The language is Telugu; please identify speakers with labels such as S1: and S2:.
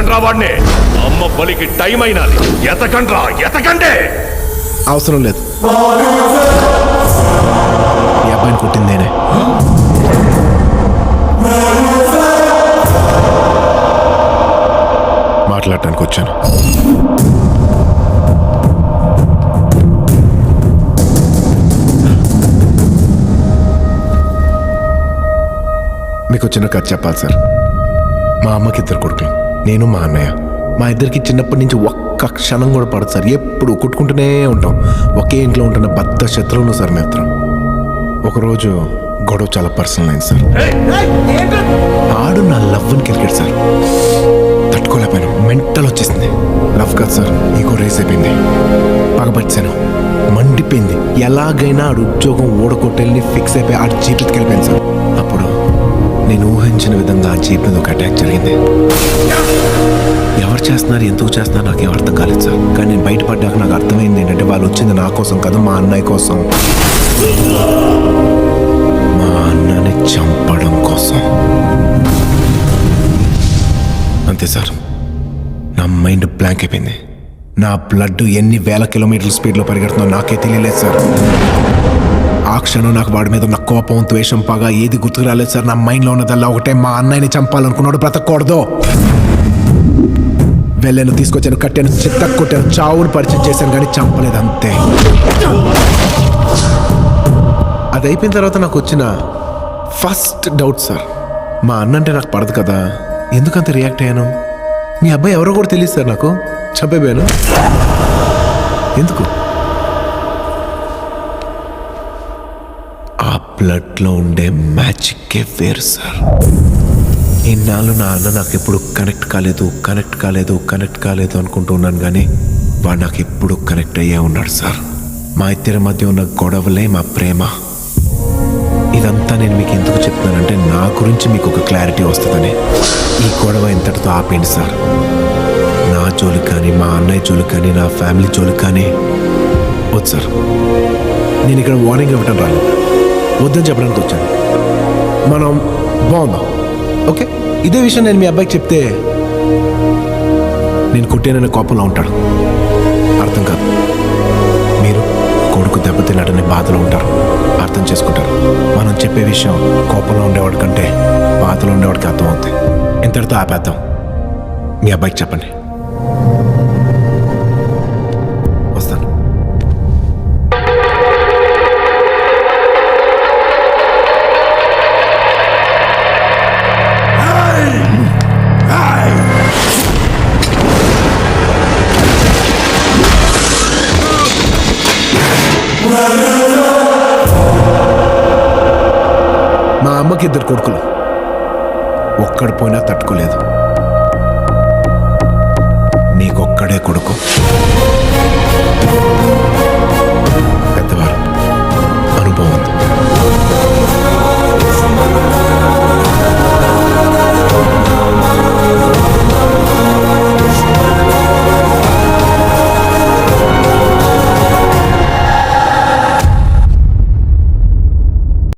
S1: ఎతకండ్రా వాడిని. అమ్మ బలికి టైం అయినది. ఎతకండ్రా, ఎతకండే.
S2: అవసరం లేదు, ఈ అబ్బాయిని కొట్టిందేనే. మాట్లాడటానికి వచ్చాను. మీకు చిన్న కథ చెప్పాలి సార్. మా అమ్మకి 2 కొడుకులు, నేను మా అన్నయ్య. మా ఇద్దరికి చిన్నప్పటి నుంచి ఒక్క క్షణం కూడా పడదు సార్. ఎప్పుడు కొట్టుకుంటూనే ఉంటాం. ఒకే ఇంట్లో ఉంటున్న బద్ద శత్రువులు సార్ మేత్రం. ఒకరోజు గొడవ చాలా పర్సనల్ అయింది సార్. ఆడు నా లవ్ని కిరికెట్ సార్. తట్టుకోలేకపోయాను, మెంటల్ వచ్చేసింది. లవ్ కాదు సార్, ఈగో రేస్ అయిపోయింది. పగబట్టాను, మండిపోయింది. ఎలాగైనా ఆడు ఉద్యోగం ఓడకొట్టేళ్ళని ఫిక్స్ అయిపోయి ఆడు జీవితకి వెళ్ళిపోయాను సార్. అప్పుడు నేను ఊహించిన విధంగా ఆ జీప్ మీద ఒక అటాక్ జరిగింది. ఎవరు చేస్తున్నారు, ఎందుకు చేస్తున్నారు నాకేం అర్థం కాలేదు సార్. కానీ నేను బయటపడ్డాక నాకు అర్థమైంది ఏంటంటే వాళ్ళు వచ్చింది నా కోసం కాదు, మా అన్నయ్య కోసం. మా అన్నని చంపడం కోసం. అంతే సార్, నా మైండ్ బ్లాంక్ అయిపోయింది. నా బ్లడ్ ఎన్ని వేల కిలోమీటర్ల స్పీడ్లో పరిగెడుతుందో నాకే తెలియలేదు సార్. ఆ క్షణం నాకు వాడి మీద ఉన్న కోపం, ద్వేషం, పగ ఏది గుర్తుకు రాలేదు సార్. నా మైండ్లో ఉన్నదల్లా ఒకటే, మా అన్నయ్యని చంపాలనుకున్నాడు, బ్రతకూడదు. వెళ్ళాను, తీసుకొచ్చాను, కట్టాను, చిత్త కొట్టాను, చావును పరిచయం చేశాను, కానీ చంపలేదు. అంతే. అది అయిపోయిన తర్వాత నాకు వచ్చిన ఫస్ట్ డౌట్ సార్, మా అన్న అంటే నాకు పడదు కదా, ఎందుకంత రియాక్ట్ అయ్యాను? మీ అబ్బాయి ఎవరో కూడా తెలియదు సార్ నాకు. చంపేపోయాను ఎందుకు? ఆ బ్లడ్లో ఉండే మ్యాజిక్కే వేరు సార్. ఇన్నాళ్ళు నా అన్న నాకు ఎప్పుడు కనెక్ట్ కాలేదు అనుకుంటూ ఉన్నాను, కానీ వాడు నాకు ఎప్పుడు కనెక్ట్ అయ్యే ఉన్నాడు సార్. మా ఇద్దరి మధ్య ఉన్న గొడవలే మా ప్రేమ. ఇదంతా నేను మీకు ఎందుకు చెప్తున్నానంటే నా గురించి మీకు ఒక క్లారిటీ వస్తుందని. ఈ గొడవ ఇంతటితో ఆపేయండి సార్. నా జోలికి కానీ, మా అన్నయ్య జోలికి కానీ, నా ఫ్యామిలీ జోలికి కానీ వద్దు సార్. నేను ఇక్కడ వార్నింగ్ ఇవ్వటం రాలేదు, వద్దని చెప్పడానికి వచ్చాను. మనం బాగుందాం, ఓకే? ఇదే విషయం నేను మీ అబ్బాయికి చెప్తే నేను కొట్టాననే కోపంలో ఉంటాడు, అర్థం కాదు. మీరు కొడుకు దెబ్బతిన్నాడనే బాధలో ఉంటారు, అర్థం చేసుకుంటారు. మనం చెప్పే విషయం కోపంలో ఉండేవాడి కంటే బాధలో ఉండేవాడికి అర్థం అవుతుంది. ఇంతటితో ఆపేద్దాం. మీ అబ్బాయికి చెప్పండి. వస్తాను. మా అమ్మకి 2 కొడుకులు, ఒక్కడు పోయినా తట్టుకోలేదు. నీకొక్కడే కొడుకు.